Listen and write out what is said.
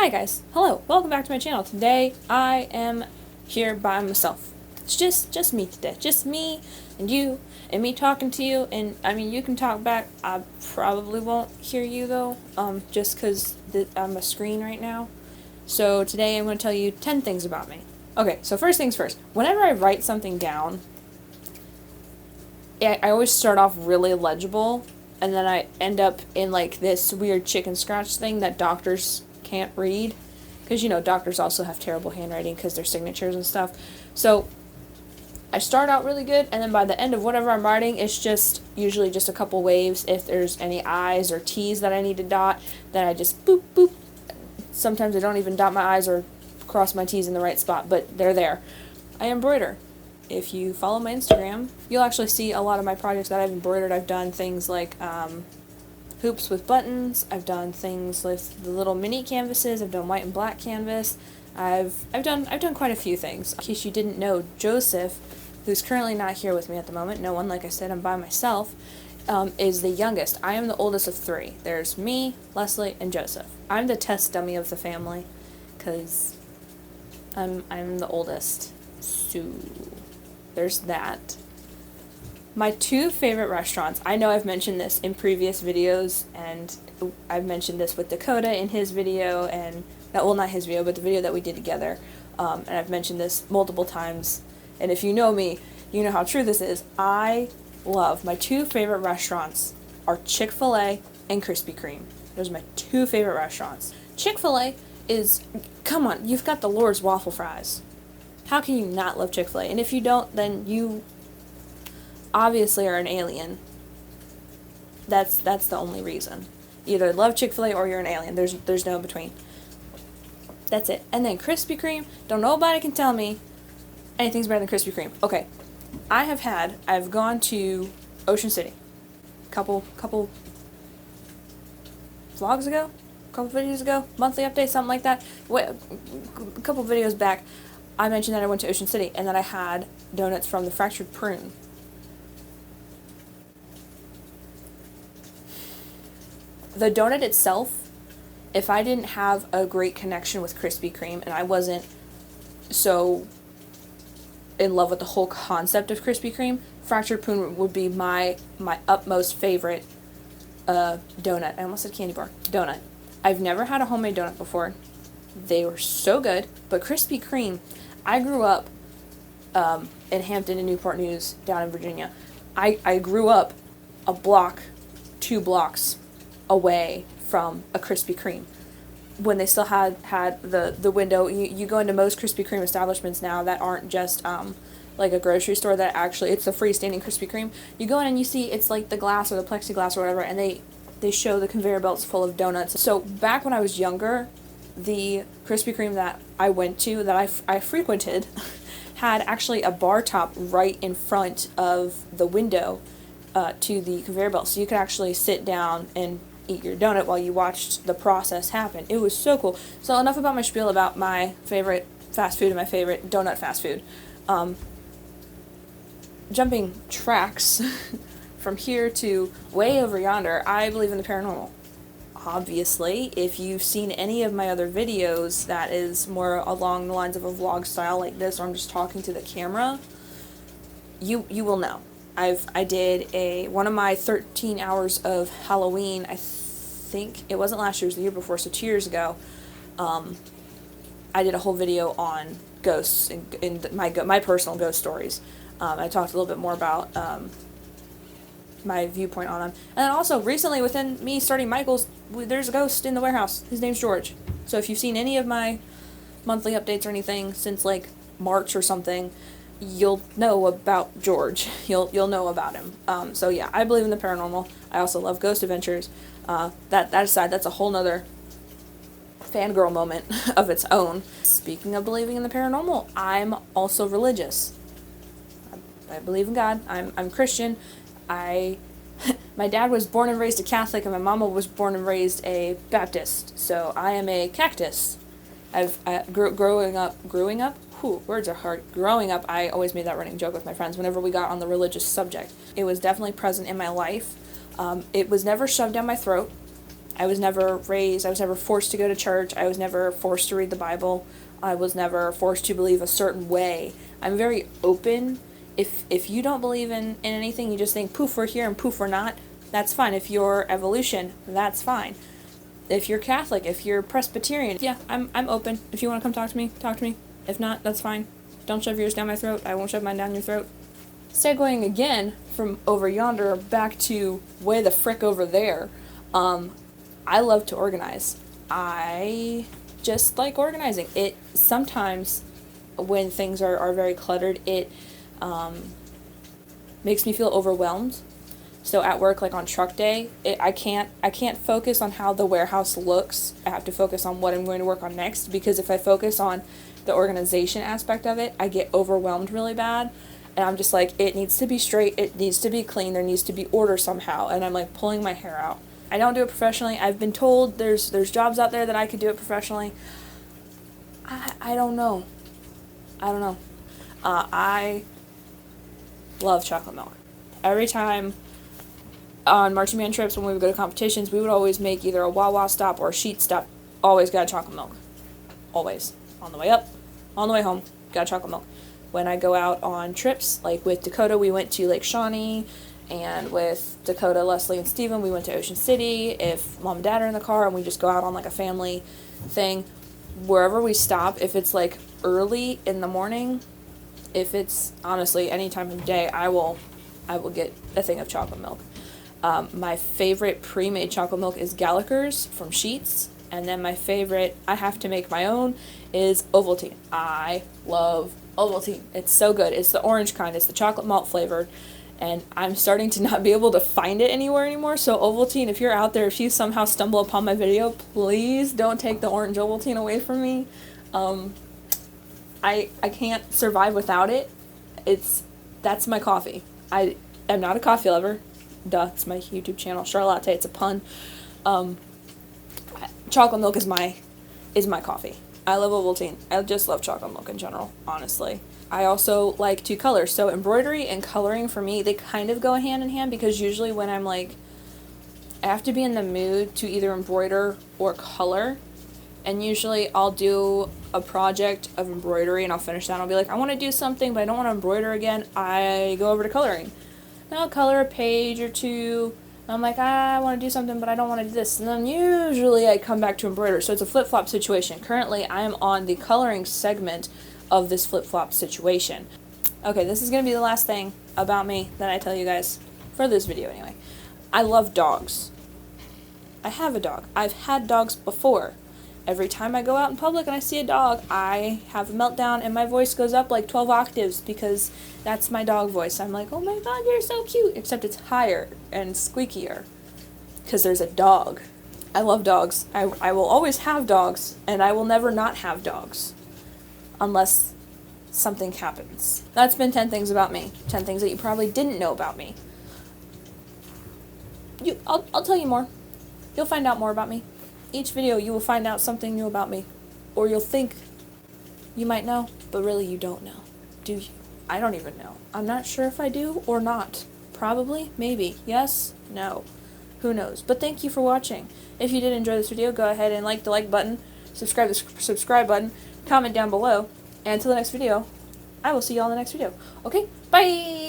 Hi guys, hello, welcome back to my channel. Today I am here by myself. It's just me today, just me and you and me talking to you. And I mean, you can talk back. I probably won't hear you though, just because I'm a screen right now. So today I'm going to tell you 10 things about me. Okay, so first things first. Whenever I write something down, I always start off really legible, and then I end up in like this weird chicken scratch thing that doctors can't read, because doctors also have terrible handwriting because their signatures and stuff. So I start out really good, and then by the end of whatever I'm writing, it's just usually just a couple waves. If there's any I's or T's that I need to dot, then I just boop boop. Sometimes I don't even dot my I's or cross my T's in the right spot, but they're there. I embroider. If you follow my Instagram, you'll actually see a lot of my projects that I've embroidered. I've done things like hoops with buttons. I've done things with the little mini canvases. I've done white and black canvas. I've done quite a few things. In case you didn't know, Joseph, who's currently not here with me at the moment, no one, like I said, I'm by myself, is the youngest. I am the oldest of three. There's me, Leslie, and Joseph. I'm the test dummy of the family, because I'm the oldest. So there's that. My two favorite restaurants, I know I've mentioned this in previous videos, and I've mentioned this with Dakota in his video, and, well, not his video, but the video that we did together, and I've mentioned this multiple times, and if you know me, you know how true this is. I love, my two favorite restaurants are Chick-fil-A and Krispy Kreme. Those are my two favorite restaurants. Chick-fil-A is, come on, you've got the Lord's waffle fries. How can you not love Chick-fil-A? And if you don't, then you obviously are an alien. That's the only reason. Either love Chick-fil-A or you're an alien. There's no in between. That's it. And then Krispy Kreme, don't nobody can tell me anything's better than Krispy Kreme. Okay, I've gone to Ocean City couple vlogs ago, couple videos ago, monthly update, something like that. A couple videos back, I mentioned that I went to Ocean City and that I had donuts from the Fractured Prune. The donut itself, if I didn't have a great connection with Krispy Kreme and I wasn't so in love with the whole concept of Krispy Kreme, Fractured Prune would be my utmost favorite donut. I almost said candy bar. Donut. I've never had a homemade donut before. They were so good, but Krispy Kreme, I grew up in Hampton and Newport News down in Virginia. I grew up a block, 2 blocks away from a Krispy Kreme when they still had the window. You go into most Krispy Kreme establishments now that aren't just like a grocery store, that actually it's a freestanding Krispy Kreme. You go in and you see it's like the glass or the plexiglass or whatever, and they show the conveyor belts full of donuts. So back when I was younger, the Krispy Kreme that I went to, that I frequented, had actually a bar top right in front of the window to the conveyor belt, so you could actually sit down and eat your donut while you watched the process happen. It was so cool. So enough about my spiel about my favorite fast food and my favorite donut fast food. Jumping tracks from here to way over yonder, I believe in the paranormal. Obviously, if you've seen any of my other videos that is more along the lines of a vlog style like this, or I'm just talking to the camera, you will know. I did one of my 13 hours of Halloween, I think it wasn't last year, it was the year before, so 2 years ago. I did a whole video on ghosts and my personal ghost stories. I talked a little bit more about my viewpoint on them. And then also, recently, within me starting Michael's, there's a ghost in the warehouse. His name's George. So if you've seen any of my monthly updates or anything since like March or something, you'll know about George. You'll know about him. So yeah, I believe in the paranormal. I also love Ghost Adventures. That aside, that's a whole nother fangirl moment of its own. Speaking of believing in the paranormal, I'm also religious. I believe in God. I'm Christian. My dad was born and raised a Catholic, and my mama was born and raised a Baptist. So I am a cactus. Growing up. Whew, words are hard. Growing up, I always made that running joke with my friends whenever we got on the religious subject. It was definitely present in my life. It was never shoved down my throat. I was never forced to go to church. I was never forced to read the Bible. I was never forced to believe a certain way. I'm very open. If you don't believe in anything, you just think, poof, we're here and poof, we're not, that's fine. If you're evolution, that's fine. If you're Catholic, if you're Presbyterian, yeah, I'm open. If you want to come talk to me, talk to me. If not, that's fine. Don't shove yours down my throat. I won't shove mine down your throat. Segueing again from over yonder back to way the frick over there, I love to organize. I just like organizing. It sometimes, when things are very cluttered, it makes me feel overwhelmed. So at work, like on truck day, I can't focus on how the warehouse looks. I have to focus on what I'm going to work on next, because if I focus on the organization aspect of it, I get overwhelmed really bad. And I'm just like, it needs to be straight, it needs to be clean, there needs to be order somehow, and I'm like pulling my hair out. I don't do it professionally. I've been told there's jobs out there that I could do it professionally. I don't know. I love chocolate milk. Every time on marching band trips, when we would go to competitions, we would always make either a Wawa stop or a Sheetz stop. Always got chocolate milk. Always. On the way up, on the way home, got chocolate milk. When I go out on trips, like with Dakota, we went to Lake Shawnee, and with Dakota, Leslie, and Steven, we went to Ocean City. If mom and dad are in the car and we just go out on like a family thing, wherever we stop, if it's like early in the morning, if it's honestly any time of the day, I will get a thing of chocolate milk. My favorite pre-made chocolate milk is Gallagher's from Sheetz, and then my favorite, I have to make my own, is Ovaltine. I love Ovaltine. It's so good. It's the orange kind. It's the chocolate malt flavored, and I'm starting to not be able to find it anywhere anymore. So Ovaltine, if you're out there, if you somehow stumble upon my video, please don't take the orange Ovaltine away from me. I can't survive without it. That's my coffee. I am not a coffee lover. Duh, it's my YouTube channel, Charlotte. It's a pun. Chocolate milk is my coffee. I love Ovaltine. I just love chocolate milk in general, honestly. I also like to color. So embroidery and coloring for me, they kind of go hand in hand, because usually when I'm like, I have to be in the mood to either embroider or color. And usually I'll do a project of embroidery and I'll finish that and I'll be like, I want to do something but I don't want to embroider again. I go over to coloring. And I'll color a page or two. And I'm like, I want to do something but I don't want to do this. And then usually I come back to embroider. So it's a flip-flop situation. Currently I am on the coloring segment of this flip-flop situation. Okay, this is going to be the last thing about me that I tell you guys for this video anyway. I love dogs. I have a dog. I've had dogs before. Every time I go out in public and I see a dog, I have a meltdown and my voice goes up like 12 octaves because that's my dog voice. I'm like, oh my god, you're so cute. Except it's higher and squeakier because there's a dog. I love dogs. I will always have dogs, and I will never not have dogs unless something happens. That's been 10 things about me. 10 things that you probably didn't know about me. I'll tell you more. You'll find out more about me. Each video you will find out something new about me. Or you'll think you might know, but really you don't know. Do you? I don't even know. I'm not sure if I do or not. Probably, maybe, yes, no. Who knows? But thank you for watching. If you did enjoy this video, go ahead and like the like button, subscribe the subscribe button, comment down below, and until the next video, I will see you all in the next video. Okay, bye!